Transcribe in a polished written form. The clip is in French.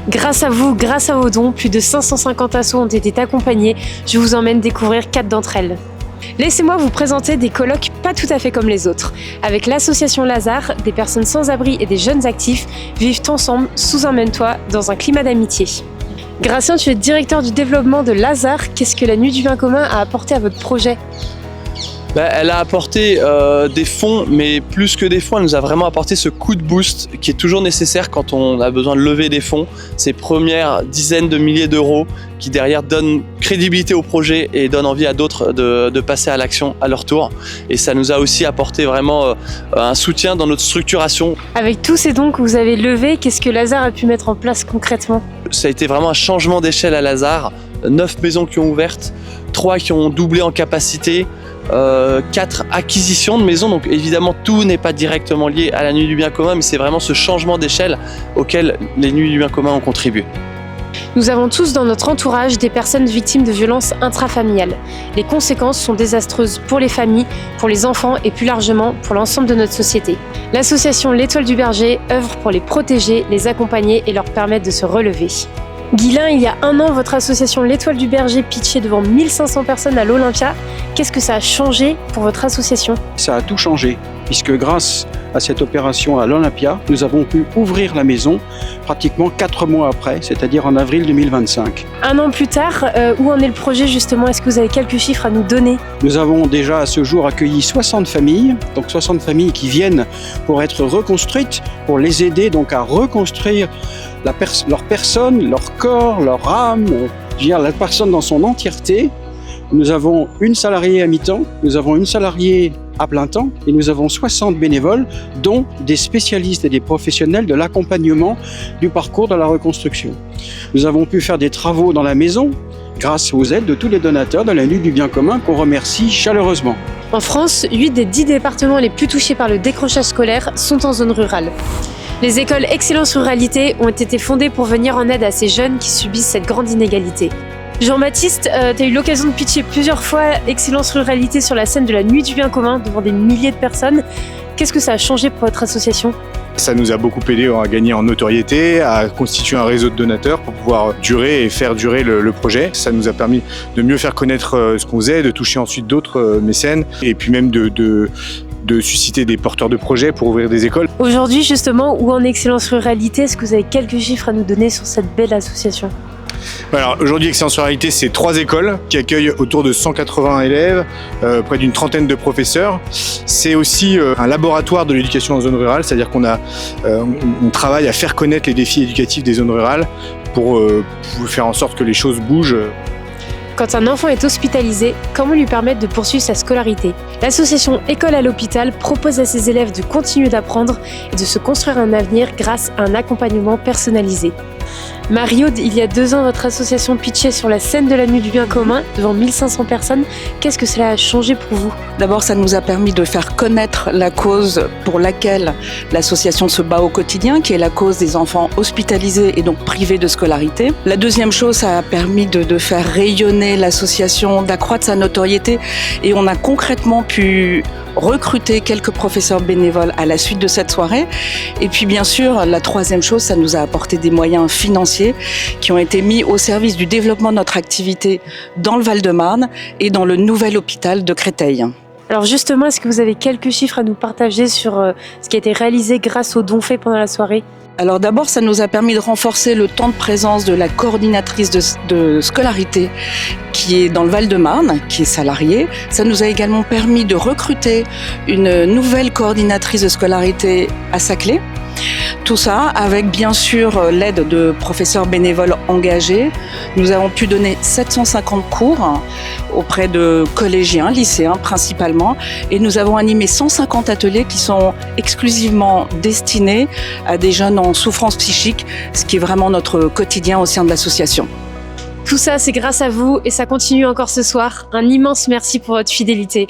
Grâce à vous, grâce à vos dons, plus de 550 assos ont été accompagnés. Je vous emmène découvrir 4 d'entre elles. Laissez-moi vous présenter des colloques pas tout à fait comme les autres. Avec l'association Lazare, des personnes sans abri et des jeunes actifs vivent ensemble sous un même toit dans un climat d'amitié. Gratien, tu es directeur du développement de Lazare. Qu'est-ce que la Nuit du bien commun a apporté à votre projet ? Elle a apporté des fonds, mais plus que des fonds, elle nous a vraiment apporté ce coup de boost qui est toujours nécessaire quand on a besoin de lever des fonds. Ces premières dizaines de milliers d'euros qui derrière donnent crédibilité au projet et donnent envie à d'autres de passer à l'action à leur tour. Et ça nous a aussi apporté vraiment un soutien dans notre structuration. Avec tous ces dons que vous avez levés, qu'est-ce que Lazare a pu mettre en place concrètement ? Ça a été vraiment un changement d'échelle à Lazare. 9 maisons qui ont ouvert, 3 qui ont doublé en capacité, 4 acquisitions de maisons, donc évidemment tout n'est pas directement lié à la Nuit du bien commun, mais c'est vraiment ce changement d'échelle auquel les Nuits du bien commun ont contribué. Nous avons tous dans notre entourage des personnes victimes de violences intrafamiliales. Les conséquences sont désastreuses pour les familles, pour les enfants et plus largement pour l'ensemble de notre société. L'association L'Étoile du Berger œuvre pour les protéger, les accompagner et leur permettre de se relever. Guylain, il y a un an, votre association L'Étoile du Berger pitchait devant 1500 personnes à l'Olympia. Qu'est-ce que ça a changé pour votre association ? Ça a tout changé, puisque grâce à cette opération à l'Olympia, nous avons pu ouvrir la maison pratiquement 4 mois après, c'est-à-dire en avril 2025. Un an plus tard, où en est le projet justement ? Est-ce que vous avez quelques chiffres à nous donner ? Nous avons déjà à ce jour accueilli 60 familles, donc 60 familles qui viennent pour être reconstruites, pour les aider donc à reconstruire leur personne, leur corps, leur âme, la personne dans son entièreté. Nous avons une salariée à mi-temps, nous avons une salariée à plein temps et nous avons 60 bénévoles, dont des spécialistes et des professionnels de l'accompagnement du parcours de la reconstruction. Nous avons pu faire des travaux dans la maison grâce aux aides de tous les donateurs de la Nuit du bien commun qu'on remercie chaleureusement. En France, 8 des 10 départements les plus touchés par le décrochage scolaire sont en zone rurale. Les écoles Excellence Ruralité ont été fondées pour venir en aide à ces jeunes qui subissent cette grande inégalité. Jean-Baptiste, tu as eu l'occasion de pitcher plusieurs fois Excellence Ruralité sur la scène de la Nuit du bien commun devant des milliers de personnes. Qu'est-ce que ça a changé pour votre association ? Ça nous a beaucoup aidé à gagner en notoriété, à constituer un réseau de donateurs pour pouvoir durer et faire durer le projet. Ça nous a permis de mieux faire connaître ce qu'on faisait, de toucher ensuite d'autres mécènes et puis même de susciter des porteurs de projets pour ouvrir des écoles. Aujourd'hui justement, où en Excellence Ruralité, est-ce que vous avez quelques chiffres à nous donner sur cette belle association ? Alors aujourd'hui, Excellence Ruralité, c'est 3 écoles qui accueillent autour de 180 élèves, près d'une trentaine de professeurs. C'est aussi un laboratoire de l'éducation en zone rurale, c'est-à-dire on travaille à faire connaître les défis éducatifs des zones rurales pour faire en sorte que les choses bougent. Quand un enfant est hospitalisé, comment lui permettre de poursuivre sa scolarité ? L'association École à l'hôpital propose à ses élèves de continuer d'apprendre et de se construire un avenir grâce à un accompagnement personnalisé. Marie-Aude, il y a 2 ans, votre association pitchait sur la scène de la Nuit du bien commun devant 1500 personnes. Qu'est-ce que cela a changé pour vous ? D'abord, ça nous a permis de faire connaître la cause pour laquelle l'association se bat au quotidien, qui est la cause des enfants hospitalisés et donc privés de scolarité. La deuxième chose, ça a permis de faire rayonner l'association, d'accroître sa notoriété et on a concrètement pu recruter quelques professeurs bénévoles à la suite de cette soirée. Et puis bien sûr, la troisième chose, ça nous a apporté des moyens financiers qui ont été mis au service du développement de notre activité dans le Val-de-Marne et dans le nouvel hôpital de Créteil. Alors justement, est-ce que vous avez quelques chiffres à nous partager sur ce qui a été réalisé grâce aux dons faits pendant la soirée ? Alors d'abord, ça nous a permis de renforcer le temps de présence de la coordinatrice de scolarité qui est dans le Val-de-Marne, qui est salariée. Ça nous a également permis de recruter une nouvelle coordinatrice de scolarité à Saclay. Tout ça avec bien sûr l'aide de professeurs bénévoles engagés. Nous avons pu donner 750 cours auprès de collégiens, lycéens principalement, et nous avons animé 150 ateliers qui sont exclusivement destinés à des jeunes en souffrance psychique, ce qui est vraiment notre quotidien au sein de l'association. Tout ça, c'est grâce à vous et ça continue encore ce soir. Un immense merci pour votre fidélité.